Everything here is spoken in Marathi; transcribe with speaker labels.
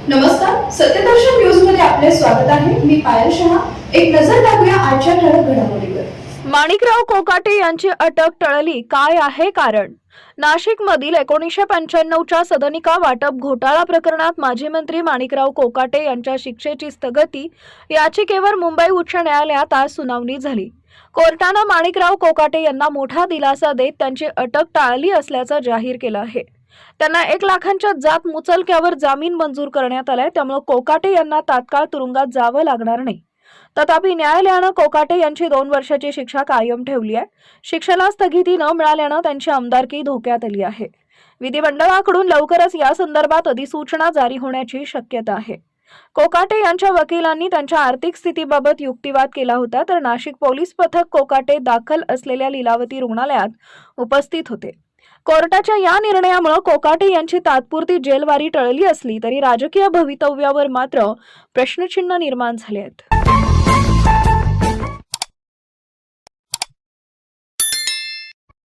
Speaker 1: नमस्कार, सत्यदर्शन न्यूज मध्ये आपले स्वागत आहे. मी पायल शहा. एक नजर टाकूया आजच्या ठळक घडामोडीवर.
Speaker 2: माणिकराव कोकाटे यांची अटक टळली, काय आहे कारण? नाशिकमधील 1995च्या सदनिका वाटप घोटाळा प्रकरणात माजी मंत्री माणिकराव कोकाटे यांच्या शिक्षेची स्थगिती याचिकेवर मुंबई उच्च न्यायालयात आज सुनावणी झाली. कोर्टानं माणिकराव कोकाटे यांना मोठा दिलासा देत त्यांची अटक टाळली असल्याचं जाहीर केलं आहे. त्यांना 1 लाखांच्या जात मुचलक्यावर जामीन मंजूर करण्यात आलाय, त्यामुळे कोकाटे यांना तात्काळ तुरुंगात जावं लागणार नाही. तथापि न्यायालयानं कोकाटे यांची 2 वर्षाची शिक्षा कायम ठेवली आहे. शिक्षेला स्थगिती न मिळाल्यानं त्यांची आमदारकी धोक्यात आली आहे. विधिमंडळाकडून लवकरच या संदर्भात अधिसूचना जारी होण्याची शक्यता आहे. कोकाटे यांच्या वकिलांनी त्यांच्या आर्थिक स्थितीबाबत युक्तिवाद केला होता, तर नाशिक पोलीस पथक कोकाटे दाखल असलेल्या लीलावती रुग्णालयात उपस्थित होते. कोर्टाच्या या निर्णयामुळे कोकाटे यांची तात्पुरती जेलवारी टळली असली तरी राजकीय भवितव्यावर मात्र प्रश्नचिन्ह निर्माण झाले आहेत.